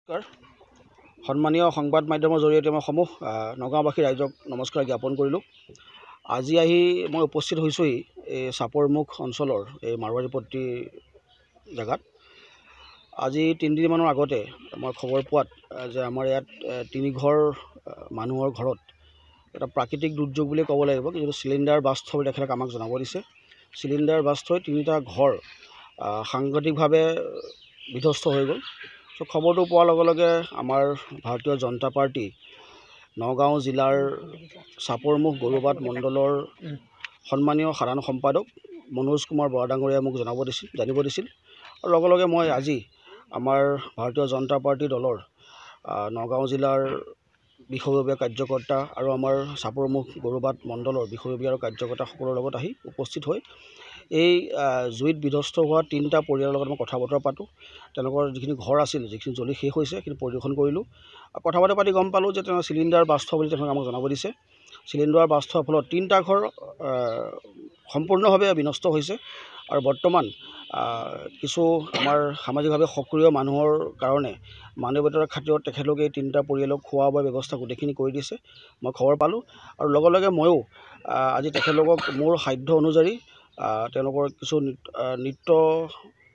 নমস্কাৰ। সন্মানীয় সংবাদ মাধ্যমৰ জৰিয়তে মই সমূহ নগাঁওবাসী ৰাইজক নমস্কাৰ জ্ঞাপন কৰিলোঁ। আজি আহি মই উপস্থিত হৈছোঁহি এই চাপৰমুখ অঞ্চলৰ এই মাৰোৱাৰীপট্টি জেগাত। আজি 3 দিনমানৰ আগতে মই খবৰ পোৱাত যে আমাৰ ইয়াত 3 ঘৰ মানুহৰ ঘৰত এটা প্ৰাকৃতিক দুৰ্যোগ বুলি ক'ব লাগিব, কিন্তু চিলিণ্ডাৰ বাষ্ট হৈ তেখেতক আমাক জনাব দিছে। চিলিণ্ডাৰ বাষ্ট হৈ 3টা ঘৰ সাংঘাতিকভাৱে বিধ্বস্ত হৈ গ'ল। তো খবৰটো পোৱাৰ লগে লগে আমাৰ ভাৰতীয় জনতা পাৰ্টি নগাঁও জিলাৰ চাপৰমুখ গৰুবাট মণ্ডলৰ সন্মানীয় সাধাৰণ সম্পাদক মনোজ কুমাৰ বৰা ডাঙৰীয়াই মোক জানিব দিছিল। আৰু লগে লগে মই আজি আমাৰ ভাৰতীয় জনতা পাৰ্টি দলৰ নগাঁও জিলাৰ বিষয়ববীয়া কাৰ্যকৰ্তা আৰু আমাৰ চাপৰমুখ গৰুবাট মণ্ডলৰ বিষয়ববীয়া আৰু কাৰ্যকৰ্তাসকলৰ লগত আহি উপস্থিত হৈ এই জুইত বিধ্বস্ত হোৱা 3টা পৰিয়ালৰ লগত মই কথা বতৰা পাতোঁ। তেওঁলোকৰ যিখিনি ঘৰ আছিল, যিখিনি জ্বলি শেষ হৈছে, সেইখিনি পৰিদৰ্শন কৰিলোঁ। কথা পাতি গম পালোঁ যে তেওঁ চিলিণ্ডাৰ বাষ্ট হোৱা বুলি তেওঁলোকে আমাক জনাব দিছে। চিলিণ্ডাৰ বাষ্ট হোৱাৰ ফলত 3টা ঘৰ সম্পূৰ্ণভাৱে বিনষ্ট হৈছে। আৰু বৰ্তমান কিছু আমাৰ সামাজিকভাৱে সক্ৰিয় মানুহৰ কাৰণে মানৱীয়তাৰ খাতিৰত তেখেতলোকে এই 3টা পৰিয়ালক খোৱা বোৱাৰ ব্যৱস্থা গোটেইখিনি কৰি দিছে। মই খবৰ পালোঁ আৰু লগে লগে ময়ো আজি তেখেতলোকক মোৰ সাধ্য অনুযায়ী তেওঁলোকৰ কিছু নিত্য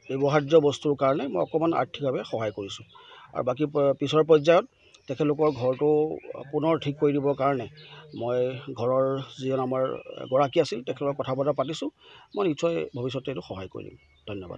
ব্যৱহাৰ্য বস্তুৰ কাৰণে মই অকণমান আৰ্থিকভাৱে সহায় কৰিছোঁ। আৰু বাকী পিছৰ পৰ্যায়ত তেখেতলোকৰ ঘৰটো পুনৰ ঠিক কৰি দিবৰ কাৰণে মই ঘৰৰ যিজন আমাৰ গৰাকী আছিল তেখেতৰ কথা বতৰা পাতিছোঁ। মই নিশ্চয় ভৱিষ্যতে এইটো সহায় কৰিম। ধন্যবাদ।